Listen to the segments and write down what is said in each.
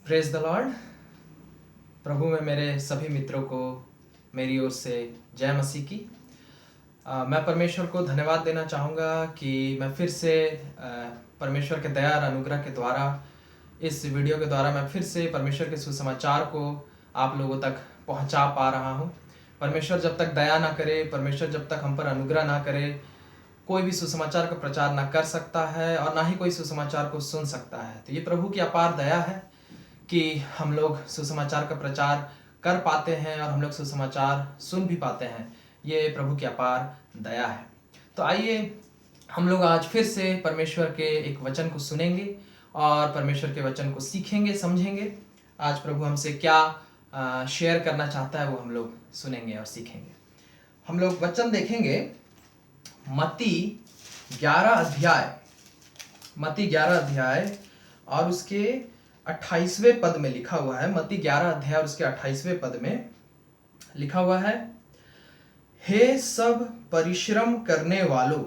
Praise the Lord. प्रभु में मेरे सभी मित्रों को मेरी ओर से जय मसीह की। मैं परमेश्वर को धन्यवाद देना चाहूँगा कि मैं फिर से परमेश्वर के दया और अनुग्रह के द्वारा इस वीडियो के द्वारा मैं फिर से परमेश्वर के सुसमाचार को आप लोगों तक पहुँचा पा रहा हूँ। परमेश्वर जब तक दया ना करे, परमेश्वर जब तक हम पर अनुग्रह ना करे, कोई भी सुसमाचार का प्रचार ना कर सकता है और ना ही कोई सुसमाचार को सुन सकता है। तो ये प्रभु की अपार दया है कि हम लोग सुसमाचार का प्रचार कर पाते हैं और हम लोग सुसमाचार सुन भी पाते हैं। ये प्रभु की अपार दया है। तो आइए हम लोग आज फिर से परमेश्वर के एक वचन को सुनेंगे और परमेश्वर के वचन को सीखेंगे, समझेंगे। आज प्रभु हमसे क्या शेयर करना चाहता है वो हम लोग सुनेंगे और सीखेंगे। हम लोग वचन देखेंगे मत्ती 11 अध्याय और उसके 28वें पद में लिखा हुआ है। मत्ती 11 अध्याय और उसके 28वें पद में लिखा हुआ है, हे सब परिश्रम करने वालों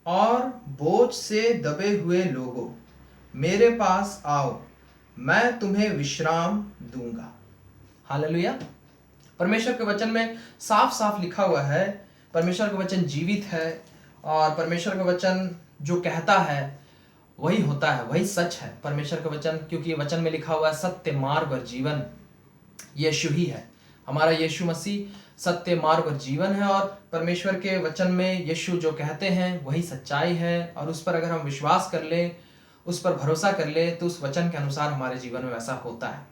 और बोझ से दबे हुए लोगों, मेरे पास आओ, मैं तुम्हें विश्राम दूंगा। हालेलुया। परमेश्वर के वचन में साफ साफ लिखा हुआ है। परमेश्वर का वचन जीवित है और परमेश्वर का वचन जो कहता है वही होता है, वही सच है। परमेश्वर का वचन, क्योंकि वचन में लिखा हुआ है सत्य, मार्ग और जीवन यीशु ही है। हमारा यीशु मसीह सत्य, मार्ग और जीवन है और परमेश्वर के वचन में यीशु जो कहते हैं वही सच्चाई है। और उस पर अगर हम विश्वास कर लें, उस पर भरोसा कर ले, तो उस वचन के अनुसार हमारे जीवन में वैसा होता है।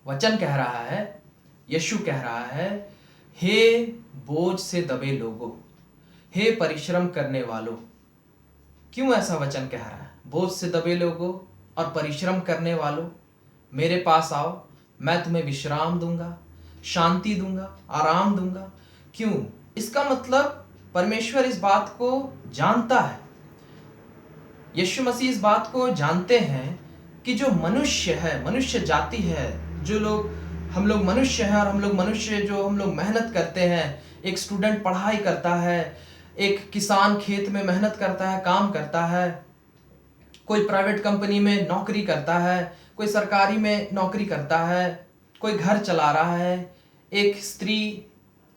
वचन कह रहा है, यीशु कह रहा है, हे बोझ से दबे लोगों, हे परिश्रम करने वालों। क्यों ऐसा वचन कह रहा है? बोझ से दबे लोगों और परिश्रम करने वालों, मेरे पास आओ, मैं तुम्हें विश्राम दूंगा, शांति दूंगा, आराम दूंगा। क्यों? इसका मतलब परमेश्वर इस बात को जानता है, यीशु मसीह इस बात को जानते हैं कि जो मनुष्य है, मनुष्य जाति है, जो लोग, हम लोग मनुष्य हैं और हम लोग मनुष्य जो हम लोग मेहनत करते हैं। एक स्टूडेंट पढ़ाई करता है, एक किसान खेत में मेहनत करता है, काम करता है, कोई प्राइवेट कंपनी में नौकरी करता है, कोई सरकारी में नौकरी करता है, कोई घर चला रहा है, एक स्त्री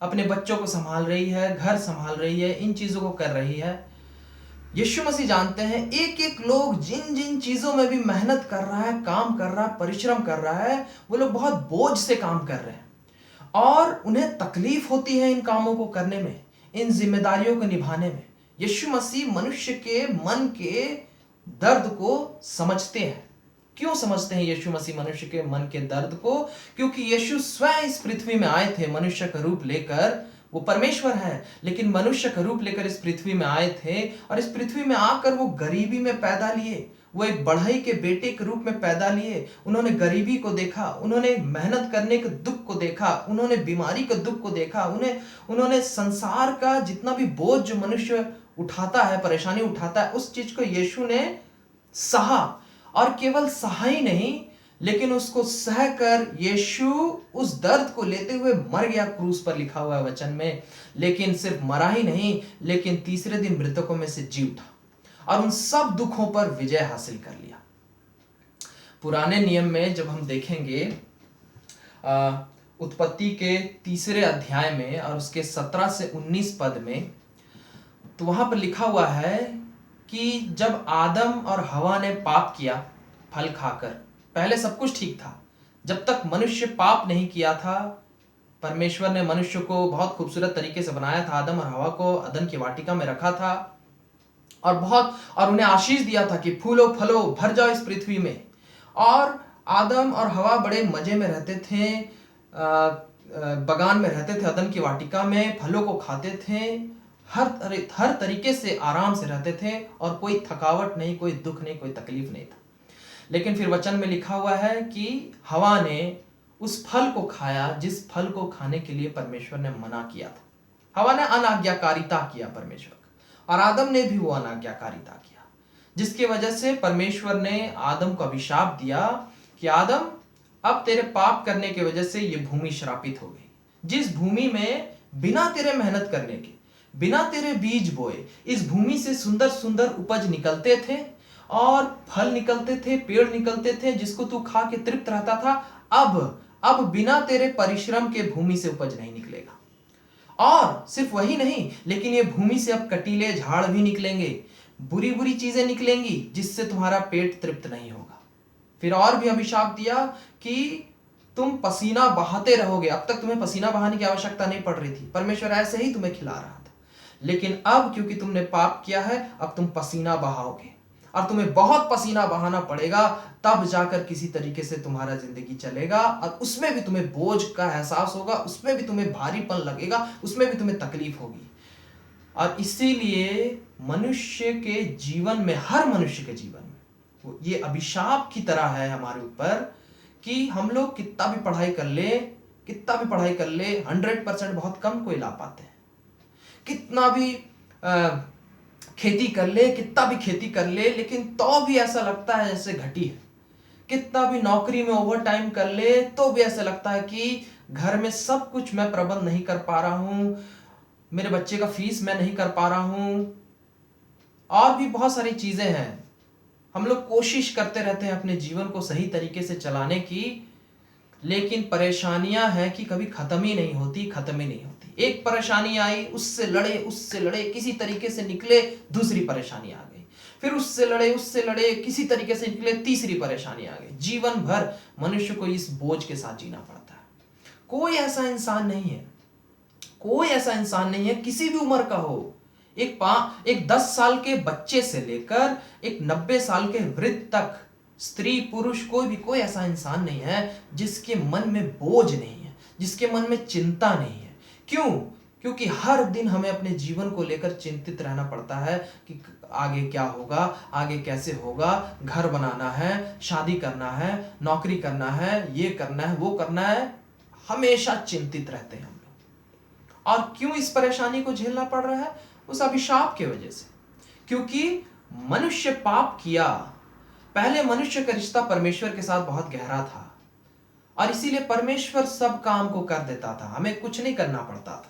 अपने बच्चों को संभाल रही है, घर संभाल रही है, इन चीज़ों को कर रही है। यीशु मसीह जानते हैं एक एक लोग जिन जिन चीज़ों में भी मेहनत कर रहा है, काम कर रहा है, परिश्रम कर रहा है, वो लोग बहुत बोझ से काम कर रहे हैं और उन्हें तकलीफ होती है इन कामों को करने में, इन जिम्मेदारियों को निभाने में। यीशु मसीह मनुष्य के मन के दर्द को समझते हैं। क्यों समझते हैं यीशु मसीह मनुष्य के मन के दर्द को? क्योंकि यीशु स्वयं इस पृथ्वी में आए थे मनुष्य का रूप लेकर। वो परमेश्वर है लेकिन मनुष्य का रूप लेकर इस पृथ्वी में आए थे और इस पृथ्वी में आकर वो गरीबी में पैदा लिए, वो एक बढ़ई के बेटे के रूप में पैदा लिए। उन्होंने गरीबी को देखा, उन्होंने मेहनत करने के दुख को देखा, उन्होंने बीमारी के दुख को देखा, उन्होंने संसार का जितना भी बोझ जो मनुष्य उठाता है, परेशानी उठाता है, उस चीज को यीशु ने सहा। और केवल सहा ही नहीं, लेकिन उसको सहकर यीशु उस दर्द को लेते हुए मर गया क्रूस पर, लिखा हुआ है वचन में। लेकिन सिर्फ मरा ही नहीं, लेकिन तीसरे दिन मृतकों में से जी उठा और उन सब दुखों पर विजय हासिल कर लिया। पुराने नियम में जब हम देखेंगे उत्पत्ति के 3 अध्याय में और उसके 17 से 19 पद में, तो वहां पर लिखा हुआ है कि जब आदम और हवा ने पाप किया फल खाकर, पहले सब कुछ ठीक था। जब तक मनुष्य पाप नहीं किया था, परमेश्वर ने मनुष्य को बहुत खूबसूरत तरीके से बनाया था। आदम और हवा को अदन की वाटिका में रखा था और उन्हें आशीष दिया था कि फूलो फलो, भर जाओ इस पृथ्वी में। और आदम और हवा बड़े मजे में रहते थे, बगान में रहते थे, अदन की वाटिका में फलों को खाते थे, हर तरीके से आराम से रहते थे और कोई थकावट नहीं, कोई दुख नहीं, कोई तकलीफ नहीं था। लेकिन फिर वचन में लिखा हुआ है कि हवा ने उस फल को खाया जिस फल को खाने के लिए परमेश्वर ने मना किया था। हवा ने अनाज्ञाकारिता किया परमेश्वर का, और आदम ने भी वो अनाज्ञाकारिता किया, जिसकी वजह से परमेश्वर ने आदम को अभिशाप दिया कि आदम, अब तेरे पाप करने की वजह से ये भूमि श्रापित हो गई। जिस भूमि में बिना तेरे मेहनत करने के, बिना तेरे बीज बोए इस भूमि से सुंदर सुंदर उपज निकलते थे और फल निकलते थे, पेड़ निकलते थे जिसको तू खा के तृप्त रहता था। अब बिना तेरे परिश्रम के भूमि से उपज नहीं निकलेगा। और सिर्फ वही नहीं, लेकिन ये भूमि से अब कटीले झाड़ भी निकलेंगे, बुरी बुरी चीजें निकलेंगी जिससे तुम्हारा पेट तृप्त नहीं होगा। फिर और भी अभिशाप दिया कि तुम पसीना बहाते रहोगे। अब तक तुम्हें पसीना बहाने की आवश्यकता नहीं पड़ रही थी, परमेश्वर ऐसे ही तुम्हें खिला रहा था। लेकिन अब क्योंकि तुमने पाप किया है, अब तुम पसीना बहाओगे और तुम्हें बहुत पसीना बहाना पड़ेगा, तब जाकर किसी तरीके से तुम्हारा जिंदगी चलेगा। और उसमें भी तुम्हें बोझ का एहसास होगा, उसमें भी तुम्हें भारीपन लगेगा, उसमें भी तुम्हें तकलीफ होगी। और इसीलिए मनुष्य के जीवन में, हर मनुष्य के जीवन में ये अभिशाप की तरह है हमारे ऊपर कि हम लोग कितना भी पढ़ाई कर ले, 100% बहुत कम कोई ला पाते हैं। कितना भी खेती कर ले, कितना भी खेती कर ले, लेकिन तो भी ऐसा लगता है जैसे घटी है। कितना भी नौकरी में ओवर टाइम कर ले तो भी ऐसा लगता है कि घर में सब कुछ मैं प्रबंध नहीं कर पा रहा हूं, मेरे बच्चे का फीस मैं नहीं कर पा रहा हूं, और भी बहुत सारी चीजें हैं। हम लोग कोशिश करते रहते हैं अपने जीवन को सही तरीके से चलाने की, लेकिन परेशानियां हैं कि कभी खत्म ही नहीं होती। एक परेशानी आई, उससे लड़े, किसी तरीके से निकले, दूसरी परेशानी आ गई, फिर उससे लड़े, किसी तरीके से निकले, तीसरी परेशानी आ गई। जीवन भर मनुष्य को इस बोझ के साथ जीना पड़ता है। कोई ऐसा इंसान नहीं है, किसी भी उम्र का हो, एक 10 साल के बच्चे से लेकर एक 90 साल के वृद्ध तक, स्त्री पुरुष कोई ऐसा इंसान नहीं है जिसके मन में बोझ नहीं है, जिसके मन में चिंता नहीं है। क्यों? क्योंकि हर दिन हमें अपने जीवन को लेकर चिंतित रहना पड़ता है कि आगे क्या होगा, आगे कैसे होगा, घर बनाना है, शादी करना है, नौकरी करना है, ये करना है, वो करना है। हमेशा चिंतित रहते हैं हम लोग। और क्यों इस परेशानी को झेलना पड़ रहा है? उस अभिशाप की वजह से। क्योंकि मनुष्य पाप किया। पहले मनुष्य का रिश्ता परमेश्वर के साथ बहुत गहरा था और इसीलिए परमेश्वर सब काम को कर देता था, हमें कुछ नहीं करना पड़ता था।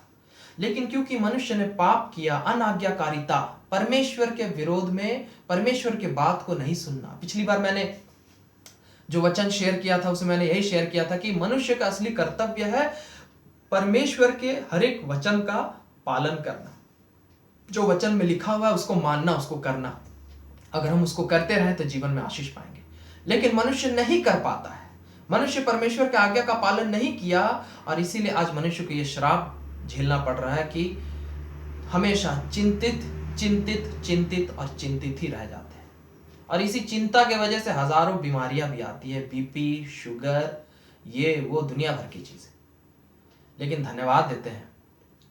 लेकिन क्योंकि मनुष्य ने पाप किया, अनाज्ञाकारिता, परमेश्वर के विरोध में, परमेश्वर के बात को नहीं सुनना। पिछली बार मैंने जो वचन शेयर किया था उसमें मैंने यही शेयर किया था कि मनुष्य का असली कर्तव्य है परमेश्वर के हर एक वचन का पालन करना। जो वचन में लिखा हुआ है उसको मानना, उसको करना। अगर हम उसको करते रहे तो जीवन में आशीष पाएंगे। लेकिन मनुष्य नहीं कर पाता है। मनुष्य परमेश्वर के आज्ञा का पालन नहीं किया और इसीलिए आज मनुष्य को यह श्राप झेलना पड़ रहा है कि हमेशा चिंतित और चिंतित ही रह जाते हैं। और इसी चिंता के वजह से हजारों बीमारियां भी आती है, बीपी, शुगर, ये वो दुनिया भर की चीजें। लेकिन धन्यवाद देते हैं,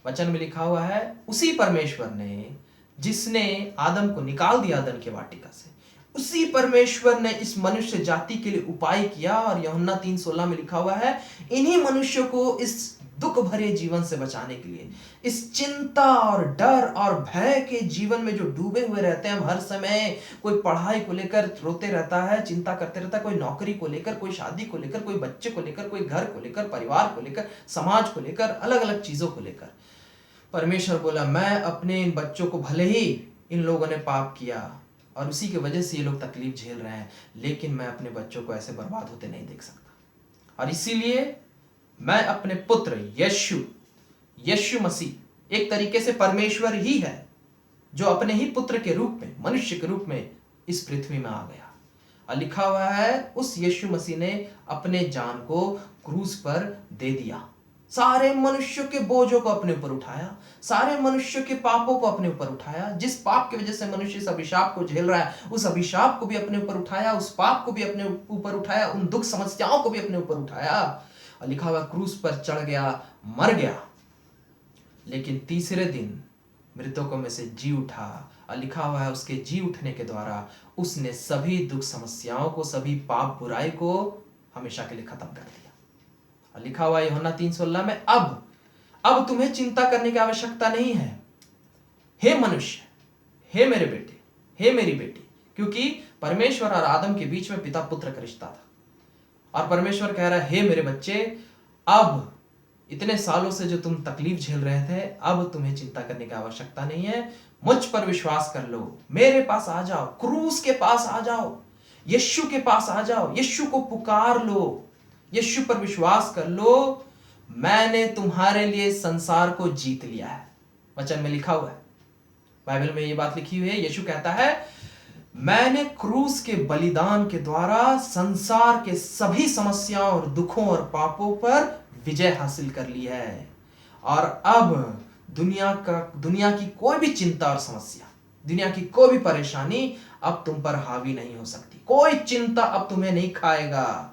वचन में लिखा हुआ है उसी परमेश्वर ने जिसने आदम को निकाल दिया अदन के वाटिका से, उसी परमेश्वर ने इस मनुष्य जाति के लिए उपाय किया। और यूहन्ना 3:16 में लिखा हुआ है इन्हीं मनुष्यों को इस दुख भरे जीवन से बचाने के लिए, इस चिंता और डर और भय के जीवन में जो डूबे हुए रहते हैं हम हर समय, कोई पढ़ाई को लेकर रोते रहता है, चिंता करते रहता है, कोई नौकरी को लेकर, कोई शादी को लेकर, कोई बच्चे को लेकर, कोई घर को लेकर, परिवार को लेकर, समाज को लेकर, अलग अलग चीजों को लेकर। परमेश्वर बोला मैं अपने इन बच्चों को, भले ही इन लोगों ने पाप किया और उसी की वजह से ये लोग तकलीफ झेल रहे हैं, लेकिन मैं अपने बच्चों को ऐसे बर्बाद होते नहीं देख सकता। और इसीलिए मैं अपने पुत्र यीशु मसीह, एक तरीके से परमेश्वर ही है जो अपने ही पुत्र के रूप में, मनुष्य के रूप में इस पृथ्वी में आ गया। और लिखा हुआ है उस यीशु मसीह ने अपने जान को क्रूस पर दे दिया, सारे मनुष्यों के बोझों को अपने ऊपर उठाया, सारे मनुष्यों के पापों को अपने ऊपर उठाया। जिस पाप की वजह से मनुष्य इस अभिशाप को झेल रहा है, उस अभिशाप को भी अपने ऊपर उठाया, उस पाप को भी अपने ऊपर उठाया, उन दुख समस्याओं को भी अपने ऊपर उठाया। और लिखा हुआ क्रूस पर चढ़ गया, मर गया, लेकिन तीसरे दिन मृतकों में से जी उठा। और लिखा हुआ है उसके जी उठने के द्वारा उसने सभी दुख समस्याओं को, सभी पाप बुराई को हमेशा के लिए खत्म कर दिया। और लिखा हुआ है यूहन्ना 3:16 में अब तुम्हें चिंता करने की आवश्यकता नहीं है, हे मनुष्य, हे मेरे बेटे, हे मेरी बेटी। क्योंकि परमेश्वर और आदम के बीच में पिता पुत्र का रिश्ता था और परमेश्वर कह रहा है हे मेरे बच्चे, अब इतने सालों से जो तुम तकलीफ झेल रहे थे, अब तुम्हें चिंता करने की आवश्यकता नहीं है। मुझ पर विश्वास कर लो, मेरे पास आ जाओ, क्रूस के पास आ जाओ, यीशु के पास आ जाओ, यीशु को पुकार लो, यीशु पर विश्वास कर लो। मैंने तुम्हारे लिए संसार को जीत लिया है, वचन में लिखा हुआ है, बाइबल में ये बात लिखी हुई है। यीशु कहता है मैंने क्रूस के बलिदान के द्वारा संसार के सभी समस्याओं और दुखों और पापों पर विजय हासिल कर ली है, और अब दुनिया की कोई भी चिंता और समस्या, दुनिया की कोई भी परेशानी अब तुम पर हावी नहीं हो सकती। कोई चिंता अब तुम्हें नहीं खाएगा,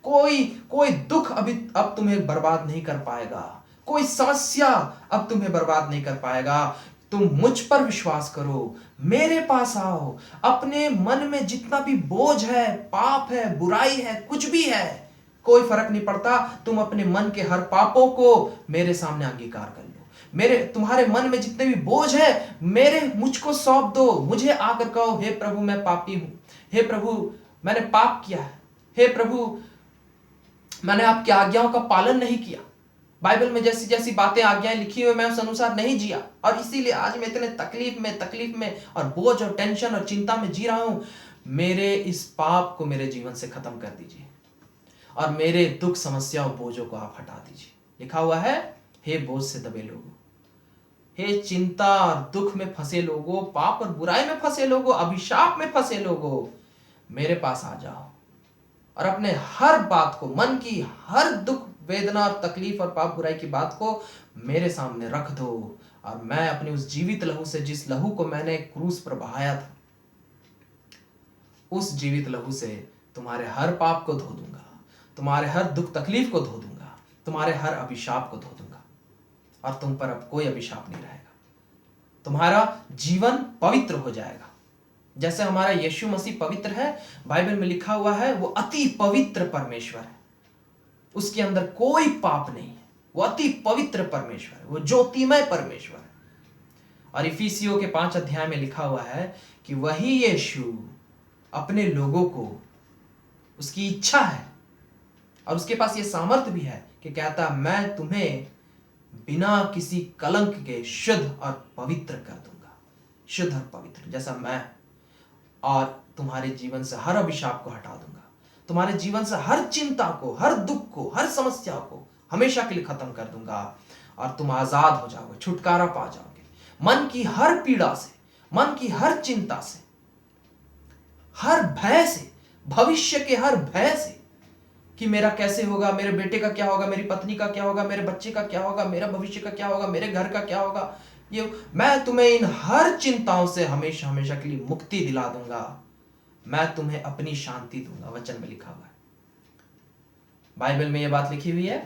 कोई दुख अब तुम्हें बर्बाद नहीं कर पाएगा, कोई समस्या अब तुम्हें बर्बाद नहीं कर पाएगा। तुम मुझ पर विश्वास करो, मेरे पास आओ, अपने मन में जितना भी बोझ है, पाप है, बुराई है, कुछ भी है, कोई फर्क नहीं पड़ता, तुम अपने मन के हर पापों को मेरे सामने अंगीकार कर लो। तुम्हारे मन में जितने भी बोझ है मुझको सौंप दो, मुझे आकर कहो हे प्रभु मैं पापी हूं, हे प्रभु मैंने पाप किया है, हे प्रभु मैंने आपकी आज्ञाओं का पालन नहीं किया, बाइबल में जैसी जैसी बातें आज्ञाएं लिखी हुई मैं उस अनुसार नहीं जिया, और इसीलिए आज मैं इतने तकलीफ में और बोझ और टेंशन और चिंता में जी रहा हूं। मेरे इस पाप को मेरे जीवन से खत्म कर दीजिए और मेरे दुख समस्या और बोझों को आप हटा दीजिए। लिखा हुआ है हे बोझ से दबे लोगों, हे चिंता और दुख में फंसे लोगों, पाप और बुराई में फंसे लोगों, अभिशाप में फंसे लोगों, मेरे पास आ जाओ और अपने हर बात को, मन की हर दुख वेदना और तकलीफ और पाप बुराई की बात को मेरे सामने रख दो, और मैं अपने उस जीवित लहू से, जिस लहू को मैंने क्रूस पर बहाया था, उस जीवित लहू से तुम्हारे हर पाप को धो दूंगा, तुम्हारे हर दुख तकलीफ को धो दूंगा, तुम्हारे हर अभिशाप को धो दूंगा, और तुम पर अब कोई अभिशाप नहीं रहेगा। तुम्हारा जीवन पवित्र हो जाएगा। जैसे हमारा यीशु मसीह पवित्र है, बाइबल में लिखा हुआ है वो अति पवित्र परमेश्वर है, उसके अंदर कोई पाप नहीं है, वो अति पवित्र परमेश्वर है, वो ज्योतिमय परमेश्वर है। और इफिसियों के 5 अध्याय में लिखा हुआ है कि वही यीशु अपने लोगों को, उसकी इच्छा है और उसके पास ये सामर्थ्य भी है कि कहता मैं तुम्हें बिना किसी कलंक के शुद्ध और पवित्र कर दूंगा, शुद्ध और पवित्र जैसा मैं, और तुम्हारे जीवन से हर अभिशाप को हटा दूंगा, तुम्हारे जीवन से हर चिंता को, हर दुख को, हर समस्या को हमेशा के लिए खत्म कर दूंगा, और तुम आजाद हो जाओगे, छुटकारा पा जाओगे मन की हर पीड़ा से, मन की हर चिंता से, हर भय से, भविष्य के हर भय से कि मेरा कैसे होगा, मेरे बेटे का क्या होगा, मेरी पत्नी का क्या होगा, मेरे बच्चे का क्या होगा, मेरा भविष्य का क्या होगा, मेरे घर का क्या होगा, ये मैं तुम्हें इन हर चिंताओं से हमेशा हमेशा के लिए मुक्ति दिला दूंगा, मैं तुम्हें अपनी शांति दूंगा। वचन में लिखा हुआ है, बाइबल में यह बात लिखी हुई है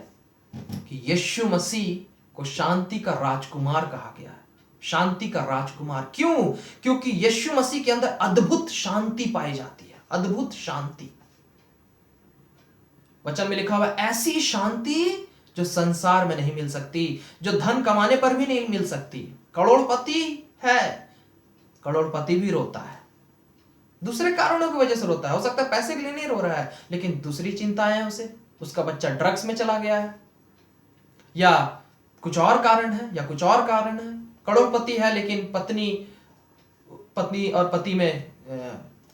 कि यीशु मसीह को शांति का राजकुमार कहा गया है। शांति का राजकुमार क्यों? क्योंकि यीशु मसीह के अंदर अद्भुत शांति पाई जाती है, अद्भुत शांति। वचन में लिखा हुआ है ऐसी शांति जो संसार में नहीं मिल सकती, जो धन कमाने पर भी नहीं मिल सकती। करोड़पति है, करोड़पति भी रोता है, दूसरे कारणों की वजह से रोता है, हो सकता है पैसे के लिए नहीं रो रहा है, लेकिन दूसरी चिंताएं हैं उसे, उसका बच्चा ड्रग्स में चला गया है, या कुछ और कारण है, या कुछ और कारण है। करोड़पति है लेकिन पत्नी और पति में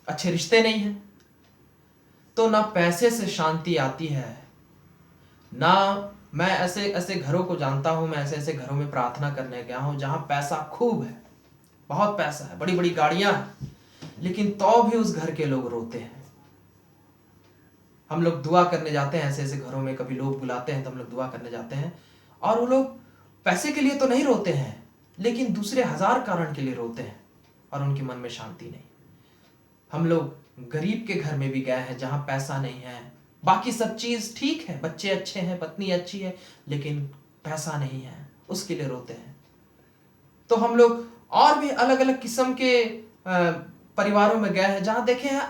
अच्छे रिश्ते नहीं हैं, तो ना पैसे से शांति आती है, ना मैं ऐसे घरों को जानता हूं, मैं ऐसे घरों में प्रार्थना करने गया हूं जहां पैसा खूब है, बहुत पैसा है, बड़ी बड़ी गाड़ियां हैं, लेकिन तो भी उस घर के लोग रोते हैं। हम लोग दुआ करने जाते हैं ऐसे घरों में, कभी लोग बुलाते हैं तो हम लोग दुआ करने जाते हैं, और वो लोग पैसे के लिए तो नहीं रोते हैं, लेकिन दूसरे 1000 कारण के लिए रोते हैं, और उनके मन में शांति नहीं। हम लोग गरीब के घर में भी गए हैं जहां पैसा नहीं है, बाकी सब चीज ठीक है, बच्चे अच्छे हैं, पत्नी अच्छी है, लेकिन पैसा नहीं है, उसके लिए रोते हैं। तो हम लोग और भी अलग अलग किस्म के परिवारों में गए हैं जहां देखे हैं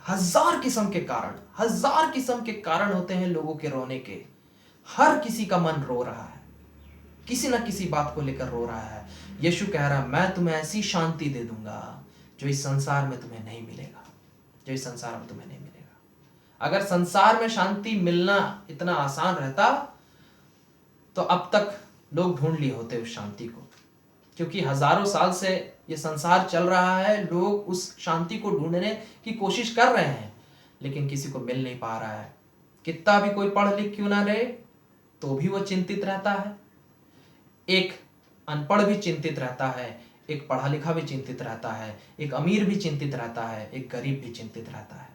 1000 किस्म के कारण, 1000 किस्म के कारण होते हैं लोगों के रोने के। हर किसी का मन रो रहा है, किसी ना किसी बात को लेकर रो रहा है। यीशु कह रहा है मैं तुम्हें ऐसी शांति दे दूंगा जो इस संसार में तुम्हें नहीं मिलेगा, जो इस संसार में तुम्हें नहीं मिलेगा। अगर संसार में शांति मिलना इतना आसान रहता तो अब तक लोग ढूंढ लिए होते उस शांति को, क्योंकि हजारों साल से ये संसार चल रहा है, लोग उस शांति को ढूंढने की कोशिश कर रहे हैं, लेकिन किसी को मिल नहीं पा रहा है। कितना भी कोई पढ़ लिख क्यों ना रहे, तो भी वो चिंतित रहता है। एक अनपढ़ भी चिंतित रहता है, एक पढ़ा लिखा भी चिंतित रहता है, एक अमीर भी चिंतित रहता है, एक गरीब भी चिंतित रहता है।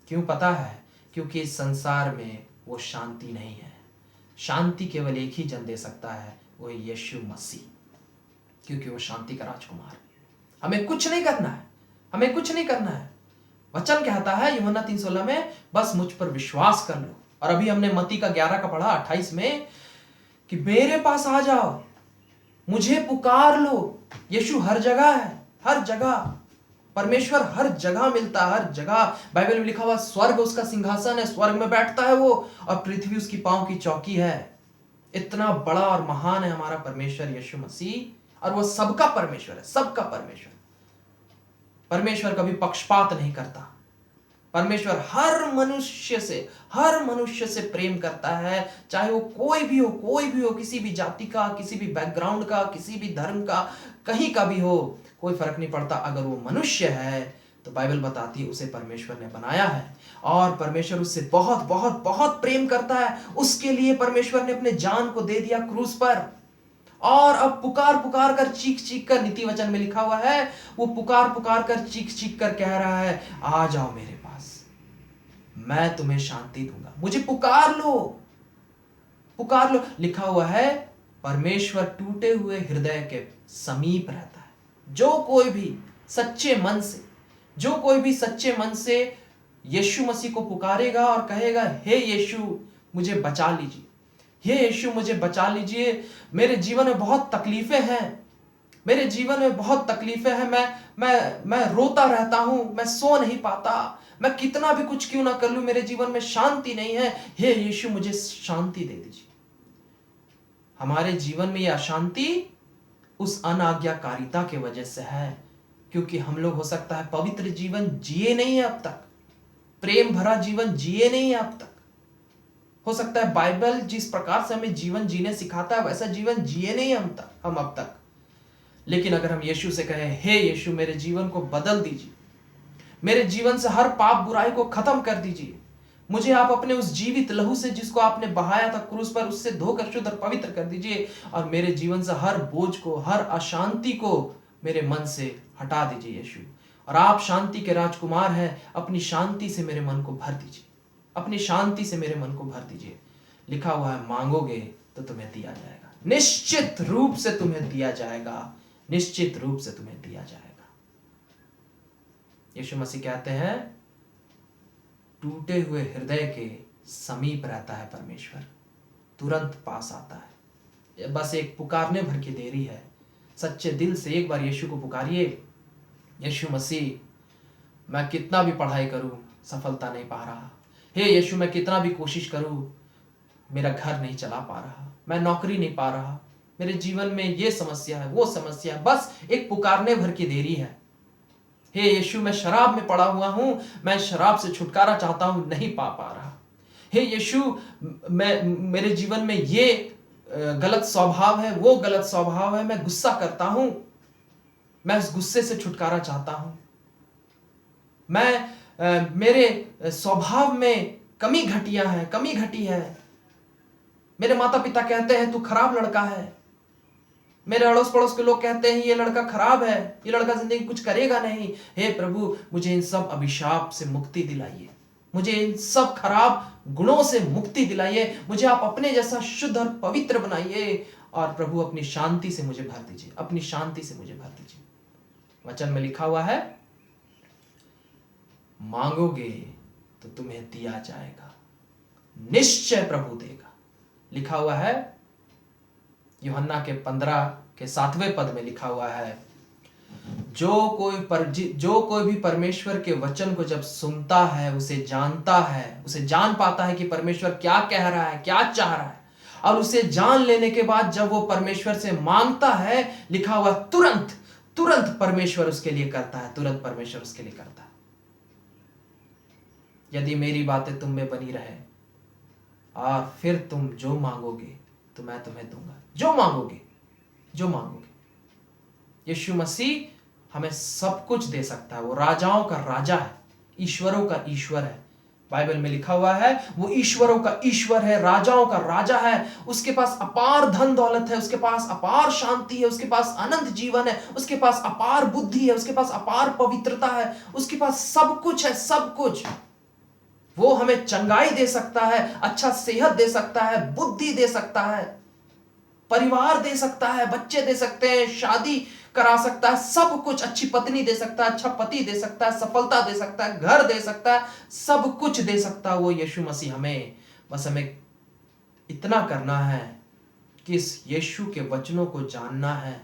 क्यों पता है? क्योंकि इस संसार में वो शांति नहीं है। शांति केवल एक ही जन दे सकता है, वो है यीशु मसीह, क्योंकि वो शांति का राजकुमार है। हमें कुछ नहीं करना है, हमें कुछ नहीं करना है। वचन कहता है यूहन्ना 3:16 में, बस मुझ पर विश्वास कर लो। और अभी हमने मत्ती का 11 का पढ़ा 28 में कि मेरे पास आ जाओ, मुझे पुकार लो। यीशु हर जगह है, हर जगह। परमेश्वर हर जगह मिलता है, हर जगह। बाइबल में लिखा हुआ स्वर्ग उसका सिंहासन है, स्वर्ग में बैठता है वो, और पृथ्वी उसकी पांव की चौकी है। इतना बड़ा और महान है हमारा परमेश्वर यीशु मसीह, और वो सबका परमेश्वर है, सबका परमेश्वर। परमेश्वर कभी पक्षपात नहीं करता। परमेश्वर हर मनुष्य से प्रेम करता है, चाहे वो कोई भी हो, किसी भी जाति का, किसी भी बैकग्राउंड का, किसी भी धर्म का, कहीं का भी हो, कोई फर्क नहीं पड़ता। अगर वो मनुष्य है तो बाइबल बताती है उसे परमेश्वर ने बनाया है, और परमेश्वर उससे बहुत बहुत बहुत प्रेम करता है। उसके लिए परमेश्वर ने अपने जान को दे दिया क्रूस पर। और अब पुकार पुकार कर, चीख चीख कर, नीति वचन में लिखा हुआ है, वो पुकार पुकार कर, चीख चीख कर कह रहा है, आ जाओ मेरे पास, मैं तुम्हें शांति दूंगा। मुझे पुकार लो, पुकार लो। लिखा हुआ है परमेश्वर टूटे हुए हृदय के समीप रहता है। जो कोई भी सच्चे मन से यीशु मसीह को पुकारेगा और कहेगा, हे यीशु मुझे बचा लीजिए, हे यीशु मुझे बचा लीजिए, मेरे जीवन में बहुत तकलीफें हैं, मेरे जीवन में बहुत तकलीफें हैं, मैं रोता रहता हूं, मैं सो नहीं पाता, मैं कितना भी कुछ क्यों ना कर लूं, मेरे जीवन में शांति नहीं है, हे यीशु मुझे शांति दे दीजिए। हमारे जीवन में यह अशांति उस अनाज्ञाकारिता के वजह से है, क्योंकि हम लोग हो सकता है पवित्र जीवन जिए नहीं है अब तक, प्रेम भरा जीवन जिए नहीं है अब तक। हो सकता है बाइबल जिस प्रकार से हमें जीवन जीने सिखाता है वैसा जीवन जिए नहीं हम अब तक। लेकिन अगर हम यीशु से कहें, हे यीशु मेरे जीवन को बदल दीजिए, मेरे जीवन से हर पाप बुराई को खत्म कर दीजिए, मुझे आप अपने उस जीवित लहू से जिसको आपने बहाया था क्रूस पर, उससे धोकर शुद्ध और पवित्र कर दीजिए, और मेरे जीवन से हर बोझ को, हर अशांति को मेरे मन से हटा दीजिए यीशु। और आप शांति के राजकुमार हैं, अपनी शांति से मेरे मन को भर दीजिए, अपनी शांति से मेरे मन को भर दीजिए। लिखा हुआ है मांगोगे तो तुम्हें दिया जाएगा, निश्चित रूप से तुम्हें दिया जाएगा, निश्चित रूप से तुम्हें दिया जाएगा। यीशु मसीह कहते हैं टूटे हुए हृदय के समीप रहता है परमेश्वर, तुरंत पास आता है। बस एक पुकारने भर की देरी है। सच्चे दिल से एक बार यीशु को पुकारिए, यीशु मसीह मैं कितना भी पढ़ाई करूं सफलता नहीं पा रहा, हे यीशु मैं कितना भी कोशिश करूं मेरा घर नहीं चला पा रहा, मैं नौकरी नहीं पा रहा, मेरे जीवन में ये समस्या है, वो समस्या है। बस एक पुकारने भर की देरी है। हे यीशु मैं शराब में पड़ा हुआ हूं, मैं शराब से छुटकारा चाहता हूं, नहीं पा रहा। हे यीशु मेरे जीवन में ये गलत स्वभाव है, वो गलत स्वभाव है, मैं गुस्सा करता हूं, मैं उस गुस्से से छुटकारा चाहता हूं, मेरे स्वभाव में कमी घटी है। मेरे माता पिता कहते हैं तू खराब लड़का है, मेरे अड़ोस पड़ोस के लोग कहते हैं ये लड़का खराब है, ये लड़का जिंदगी कुछ करेगा नहीं। हे प्रभु मुझे इन सब अभिशाप से मुक्ति दिलाइए, मुझे इन सब खराब गुणों से मुक्ति दिलाइए, मुझे आप अपने जैसा शुद्ध और पवित्र बनाइए, और प्रभु अपनी शांति से मुझे भर दीजिए, अपनी शांति से मुझे भर दीजिए। वचन में लिखा हुआ है मांगोगे तो तुम्हें दिया जाएगा, निश्चय प्रभु देगा। लिखा हुआ है यूहन्ना के 15 के 7वें पद में लिखा हुआ है, जो कोई भी परमेश्वर के वचन को जब सुनता है उसे जानता है, उसे जान पाता है कि परमेश्वर क्या कह रहा है, क्या चाह रहा है, और उसे जान लेने के बाद जब वो परमेश्वर से मांगता है, लिखा हुआ तुरंत परमेश्वर उसके लिए करता है, तुरंत परमेश्वर उसके लिए करता है। यदि मेरी बातें तुम में बनी रहे और फिर तुम जो मांगोगे तो मैं तुम्हें दूंगा, जो मांगोगे। यीशु मसीह हमें सब कुछ दे सकता है। वो राजाओं का राजा है, ईश्वरों का ईश्वर है। बाइबल में लिखा हुआ है वो ईश्वरों का ईश्वर है, राजाओं का राजा है। उसके पास अपार धन दौलत है, उसके पास अपार शांति है, उसके पास अनंत जीवन है, उसके पास अपार बुद्धि है, उसके पास अपार पवित्रता है, उसके पास सब कुछ है, सब कुछ। वो हमें चंगाई दे सकता है, अच्छा सेहत दे सकता है, बुद्धि दे सकता है, परिवार दे सकता है, बच्चे दे सकते हैं, शादी करा सकता है, सब कुछ। अच्छी पत्नी दे सकता है, अच्छा पति दे सकता है, सफलता दे सकता है, घर दे सकता है, सब कुछ दे सकता है वो यीशु मसीह हमें। बस हमें इतना करना है कि इस यीशु के वचनों को जानना है,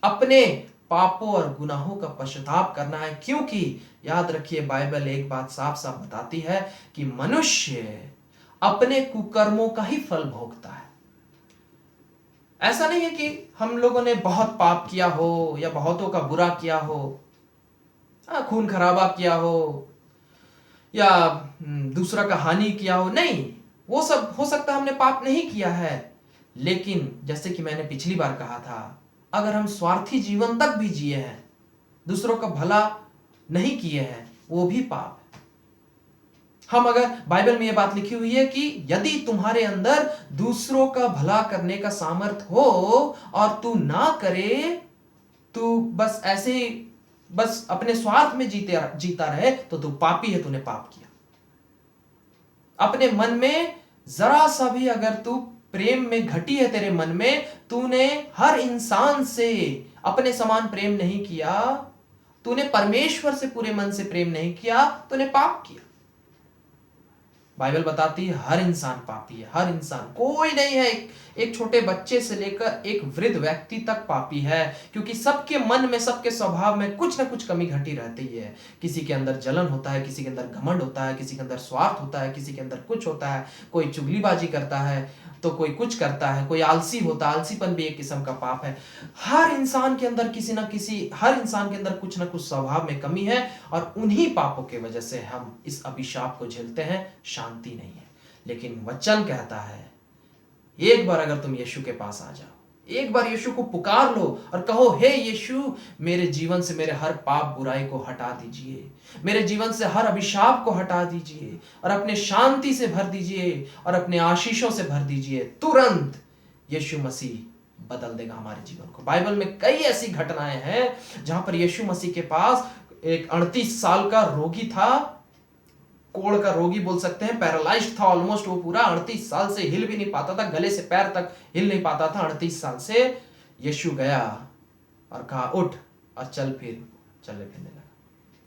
अपने पापों और गुनाहों का पश्चाताप करना है। क्योंकि याद रखिए, बाइबल एक बात साफ साफ बताती है कि मनुष्य अपने कुकर्मों का ही फल भोगता है। ऐसा नहीं है कि हम लोगों ने बहुत पाप किया हो या बहुतों का बुरा किया हो, खून खराबा किया हो या दूसरा का हानि किया हो। नहीं, वो सब हो सकता है हमने पाप नहीं किया है, लेकिन जैसे कि मैंने पिछली बार कहा था, अगर हम स्वार्थी जीवन तक भी जिए हैं, दूसरों का भला नहीं किए हैं, वो भी पाप है। हम अगर बाइबल में ये बात लिखी हुई है कि यदि तुम्हारे अंदर दूसरों का भला करने का सामर्थ हो और तू ना करे, तू बस ऐसे ही बस अपने स्वार्थ में जीता रहे, तो तू पापी है, तूने पाप किया। अपने मन में जरा सा भी अगर तू प्रेम में घटी है, तेरे मन में तूने हर इंसान से अपने समान प्रेम नहीं किया, तूने परमेश्वर से पूरे मन से प्रेम नहीं किया, तूने पाप किया। बाइबल बताती है हर इंसान पापी है, हर इंसान, कोई नहीं है, एक छोटे बच्चे से लेकर एक वृद्ध व्यक्ति तक पापी है। क्योंकि सबके मन में, सबके स्वभाव में कुछ ना कुछ कमी घटी रहती है। किसी के अंदर जलन होता है, किसी के अंदर घमंड होता है, किसी के अंदर स्वार्थ होता है, किसी के अंदर कुछ होता है, कोई चुगलीबाजी करता है तो कोई कुछ करता है, कोई आलसी होता है, आलसीपन भी एक किस्म का पाप है। हर इंसान के अंदर हर इंसान के अंदर कुछ ना कुछ स्वभाव में कमी है, और उन्हीं पापों के वजह से हम इस अभिशाप को झेलते हैं, शांति नहीं है। लेकिन वचन कहता है, एक बार अगर तुम यीशु के पास आ जाओ, एक बार यीशु को पुकार लो और कहो, हे यीशु, मेरे जीवन से मेरे हर पाप बुराई को हटा दीजिए, मेरे जीवन से हर अभिशाप को हटा दीजिए और अपने शांति से भर दीजिए और अपने आशीषों से भर दीजिए। तुरंत यीशु मसीह बदल देगा हमारे जीवन को। बाइबल में कई ऐसी घटनाएं हैं जहां पर यीशु मसीह के पास एक 38 साल का रोगी था, कोढ़ का रोगी बोल सकते हैं, पैरालाइज्ड था ऑलमोस्ट। वो पूरा 38 साल से हिल भी नहीं पाता था, गले से पैर तक हिल नहीं पाता था 38 साल से। यीशु गया और कहा, उठ और चल फिर, चलने फिरने लगा।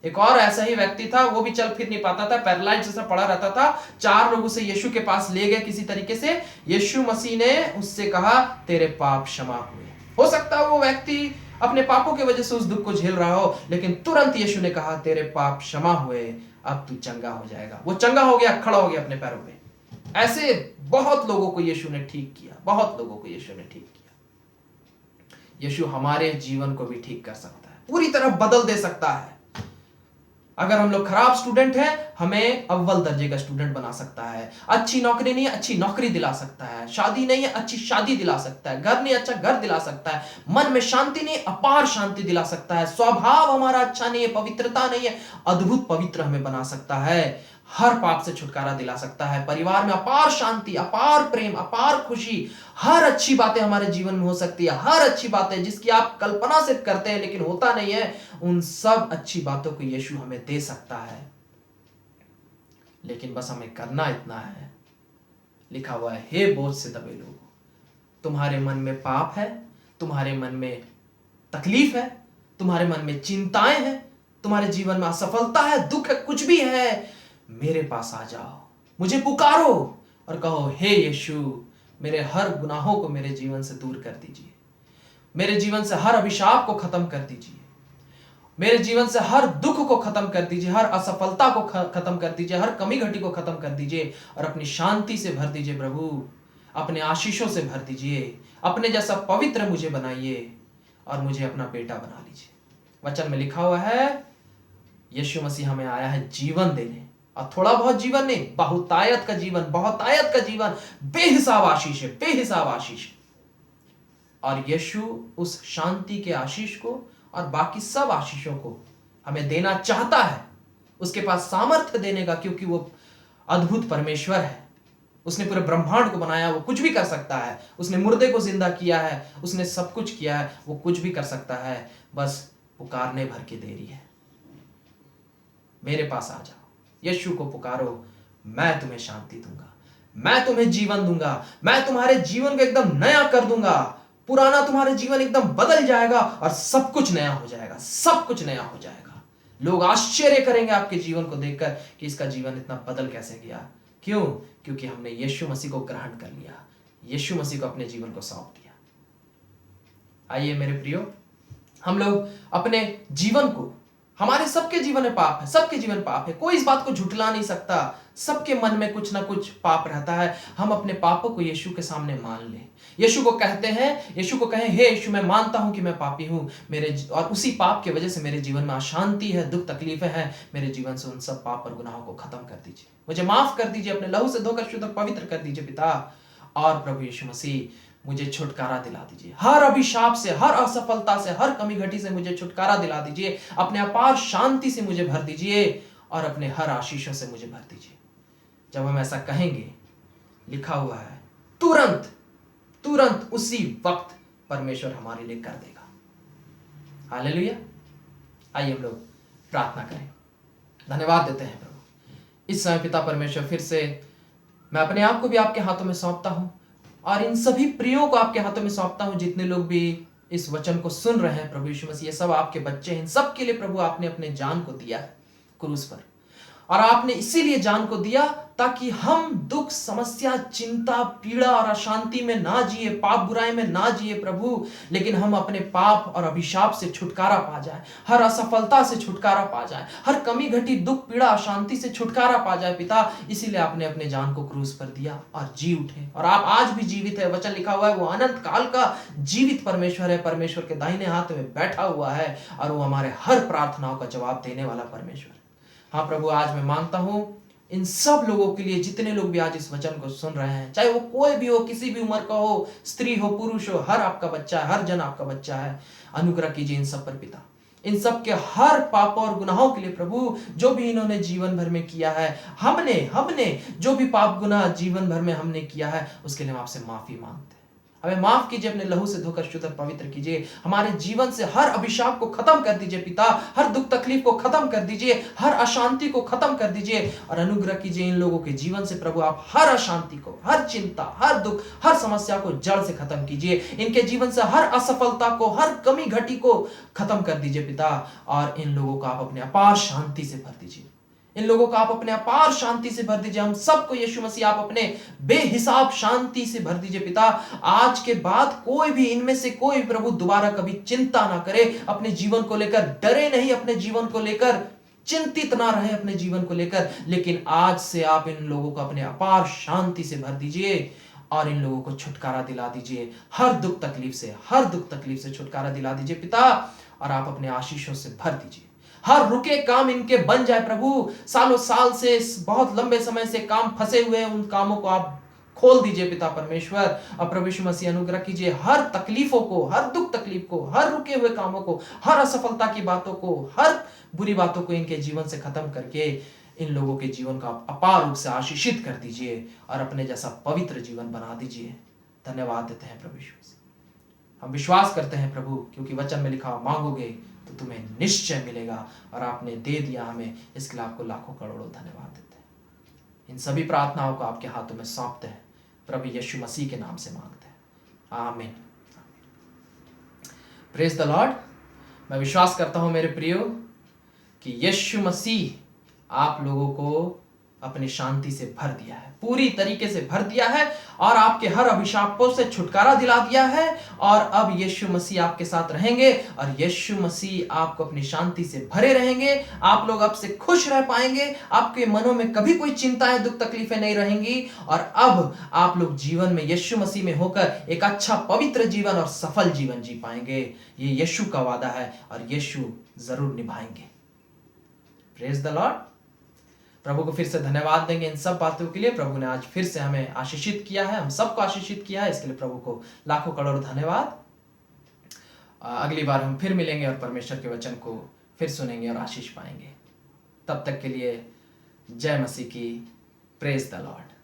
एक और ऐसा ही व्यक्ति था, वो भी चल फिर नहीं पाता था, पैरालाइज्ड जैसा पड़ा रहता था। 4 लोग उसे यीशु के पास ले गए किसी तरीके से। यीशु मसीह ने उससे कहा, तेरे पाप क्षमा हुए। हो सकता है वो व्यक्ति अपने पापों की वजह से उस दुख को झेल रहा हो, लेकिन तुरंत यीशु ने कहा, तेरे पाप क्षमा हुए, अब तू चंगा हो जाएगा। वो चंगा हो गया, खड़ा हो गया अपने पैरों पे। ऐसे बहुत लोगों को यीशु ने ठीक किया, बहुत लोगों को यीशु ने ठीक किया। यीशु हमारे जीवन को भी ठीक कर सकता है, पूरी तरह बदल दे सकता है। अगर हम लोग खराब स्टूडेंट हैं, हमें अव्वल दर्जे का स्टूडेंट बना सकता है। अच्छी नौकरी नहीं है, अच्छी नौकरी दिला सकता है। शादी नहीं है, अच्छी शादी दिला सकता है। घर नहीं, अच्छा घर दिला सकता है। मन में शांति नहीं, अपार शांति दिला सकता है। स्वभाव हमारा अच्छा नहीं है, पवित्रता नहीं है, अद्भुत पवित्र हमें बना सकता है। हर पाप से छुटकारा दिला सकता है। परिवार में अपार शांति, अपार प्रेम, अपार खुशी, हर अच्छी बातें हमारे जीवन में हो सकती है। हर अच्छी बातें जिसकी आप कल्पना सिर्फ करते हैं लेकिन होता नहीं है, उन सब अच्छी बातों को यीशु हमें दे सकता है। लेकिन बस हमें करना इतना है, लिखा हुआ है, हे बोझ से दबे लोगों, तुम्हारे मन में पाप है, तुम्हारे मन में तकलीफ है, तुम्हारे मन में चिंताएं हैं, तुम्हारे जीवन में असफलता है, दुख है, कुछ भी है, मेरे पास आ जाओ, मुझे पुकारो और कहो, हे यीशु, मेरे हर गुनाहों को मेरे जीवन से दूर कर दीजिए, मेरे जीवन से हर अभिशाप को खत्म कर दीजिए, मेरे जीवन से हर दुख को खत्म कर दीजिए, हर असफलता को खत्म कर दीजिए, हर कमी घटी को खत्म कर दीजिए और अपनी शांति से भर दीजिए प्रभु, अपने आशीषों से भर दीजिए, अपने जैसा पवित्र मुझे बनाइए और मुझे अपना बेटा बना लीजिए। वचन में लिखा हुआ है, यीशु मसीह हमें आया है जीवन देने, और थोड़ा बहुत जीवन नहीं, बहुतायत का जीवन, बहुतायत का जीवन, बेहिसाब आशीष है, बेहिसाब आशीष है। और यीशु उस शांति के आशीष को और बाकी सब आशीषों को हमें देना चाहता है। उसके पास सामर्थ्य देने का, क्योंकि वो अद्भुत परमेश्वर है। उसने पूरे ब्रह्मांड को बनाया, वो कुछ भी कर सकता है। उसने मुर्दे को जिंदा किया है, उसने सब कुछ किया है, वो कुछ भी कर सकता है। बस पुकारने भर की देरी है। मेरे पास आ जाओ, यीशु को पुकारो, मैं तुम्हें शांति दूंगा, मैं तुम्हें जीवन दूंगा, मैं तुम्हारे जीवन को एकदम नया कर दूंगा। पुराना तुम्हारे जीवन एकदम बदल जाएगा और सब कुछ नया हो जाएगा, सब कुछ नया हो जाएगा। लोग आश्चर्य करेंगे आपके जीवन को देखकर कि इसका जीवन इतना बदल कैसे गया। क्यों? क्योंकि हमने यीशु मसीह को ग्रहण कर लिया, यीशु मसीह को अपने जीवन को सौंप दिया। आइए मेरे प्रियो, हम लोग अपने जीवन को, हमारे सबके जीवन में पाप है, सबके जीवन पाप है, कोई इस बात को झुठला नहीं सकता। सबके मन में कुछ ना कुछ पाप रहता है। हम अपने पापों को यीशु के सामने मान लें, यीशु को कहते हैं, यीशु को कहें, हे यीशु मैं मानता हूं कि मैं पापी हूं, मेरे और उसी पाप की वजह से मेरे जीवन में अशांति है, दुख तकलीफें हैं। मेरे जीवन से उन सब पाप और गुनाहों को खत्म कर दीजिए, मुझे माफ कर दीजिए, अपने लहू से धोकर शुद्ध और पवित्र कर दीजिए पिता। और प्रभु यीशु मसीह मुझे छुटकारा दिला दीजिए, हर अभिशाप से, हर असफलता से, हर कमी घटी से मुझे छुटकारा दिला दीजिए। अपने अपार शांति से मुझे भर दीजिए और अपने हर आशीषों से मुझे भर दीजिए। जब हम ऐसा कहेंगे, लिखा हुआ है, तुरंत तुरंत उसी वक्त परमेश्वर हमारे लिए कर देगा। हालेलुया। आइए हम लोग प्रार्थना करें, धन्यवाद देते हैं प्रभु। इस समय पिता परमेश्वर, फिर से मैं अपने आप को भी आपके हाथों में सौंपता हूं और इन सभी प्रियों को आपके हाथों में सौंपता हूं, जितने लोग भी इस वचन को सुन रहे हैं। प्रभु यीशु मसीह, ये सब आपके बच्चे हैं, इन सब के लिए प्रभु आपने अपने जान को दिया है क्रूस पर, और आपने इसीलिए जान को दिया ताकि हम दुख, समस्या, चिंता, पीड़ा और अशांति में ना जिए, पाप बुराई में ना जिए प्रभु, लेकिन हम अपने पाप और अभिशाप से छुटकारा पा जाए, हर असफलता से छुटकारा पा जाए, हर कमी घटी दुख, पीड़ा, अशांति से छुटकारा पा जाए पिता। इसीलिए आपने अपने जान को क्रूस पर दिया और जी उठे, और आप आज भी जीवित है। वचन लिखा हुआ है, वो अनंत काल का जीवित परमेश्वर है, परमेश्वर के दाहिने हाथ में बैठा हुआ है, और वो हमारे हर प्रार्थनाओं का जवाब देने वाला परमेश्वर। हाँ प्रभु, आज मैं मांगता हूं इन सब लोगों के लिए, जितने लोग भी आज इस वचन को सुन रहे हैं, चाहे वो कोई भी हो, किसी भी उम्र का हो, स्त्री हो, पुरुष हो, हर आपका बच्चा है, हर जन आपका बच्चा है। अनुग्रह कीजिए इन सब पर पिता, इन सब के हर पापों और गुनाहों के लिए प्रभु, जो भी इन्होंने जीवन भर में किया है, हमने जो भी पाप गुनाह जीवन भर में हमने किया है, उसके लिए हम आपसे माफी मांगते हैं। हमें माफ कीजिए, अपने लहू से धोकर शुद्ध और पवित्र कीजिए, हमारे जीवन से हर अभिशाप को खत्म कर दीजिए पिता, हर दुख तकलीफ को खत्म कर दीजिए, हर अशांति को खत्म कर दीजिए, और अनुग्रह कीजिए इन लोगों के जीवन से प्रभु, आप हर अशांति को, हर चिंता, हर दुख, हर समस्या को जड़ से खत्म कीजिए। इनके जीवन से हर असफलता को, हर कमी घटी को खत्म कर दीजिए पिता, और इन लोगों को आप अपने अपार शांति से भर दीजिए, इन लोगों को आप अपने अपार शांति से भर दीजिए। हम सबको यीशु मसीह आप अपने बेहिसाब शांति से भर दीजिए पिता। आज के बाद कोई भी इनमें से कोई प्रभु दोबारा कभी चिंता ना करे, अपने जीवन को लेकर डरे नहीं, अपने जीवन को लेकर चिंतित ना रहे, अपने जीवन को लेकर, लेकिन आज से आप इन लोगों को अपने अपार शांति से भर दीजिए और इन लोगों को छुटकारा दिला दीजिए, हर दुख तकलीफ से, हर दुख तकलीफ से छुटकारा दिला दीजिए पिता, और आप अपने आशीषों से भर दीजिए। हर रुके काम इनके बन जाए प्रभु, सालों साल से, बहुत लंबे समय से काम फंसे हुए हैं, उन कामों को आप खोल दीजिए पिता परमेश्वर। और प्रभु यीशु मसीह अनुग्रह कीजिए, हर तकलीफों को, हर दुख तकलीफ को, हर रुके हुए कामों को, हर असफलता की बातों को, हर बुरी बातों को इनके जीवन से खत्म करके इन लोगों के जीवन को आप अपार रूप से आशीषित कर दीजिए और अपने जैसा पवित्र जीवन बना दीजिए। धन्यवाद देते हैं प्रभु यीशु मसीह। हम विश्वास करते हैं प्रभु, क्योंकि वचन में लिखा, मांगोगे तो तुम्हें निश्चय मिलेगा, और आपने दे दिया हमें, इसके लिए आपको लाखों करोड़ों धन्यवाद देते हैं। इन सभी प्रार्थनाओं को आपके हाथों में सौंपते हैं, प्रभु यीशु मसीह के नाम से मांगते हैं, आमीन। Praise the Lord. मैं विश्वास करता हूं मेरे प्रियो कि यीशु मसीह आप लोगों को अपनी शांति से भर दिया है, पूरी तरीके से भर दिया है, और आपके हर अभिशापों से छुटकारा दिला दिया है। और अब यीशु मसीह आपके साथ रहेंगे, और यीशु मसीह आपको अपनी शांति से भरे रहेंगे। आप लोग अब से खुश रह पाएंगे, आपके मनों में कभी कोई चिंताएं, दुख तकलीफें नहीं रहेंगी, और अब आप लोग जीवन में यीशु मसीह में होकर एक अच्छा पवित्र जीवन और सफल जीवन जी पाएंगे। ये यीशु का वादा है और यीशु जरूर निभाएंगे। Praise the Lord. प्रभु को फिर से धन्यवाद देंगे इन सब बातों के लिए। प्रभु ने आज फिर से हमें आशीषित किया है, हम सबको आशीषित किया है, इसके लिए प्रभु को लाखों करोड़ धन्यवाद। अगली बार हम फिर मिलेंगे और परमेश्वर के वचन को फिर सुनेंगे और आशीष पाएंगे। तब तक के लिए जय मसीह की। Praise the Lord.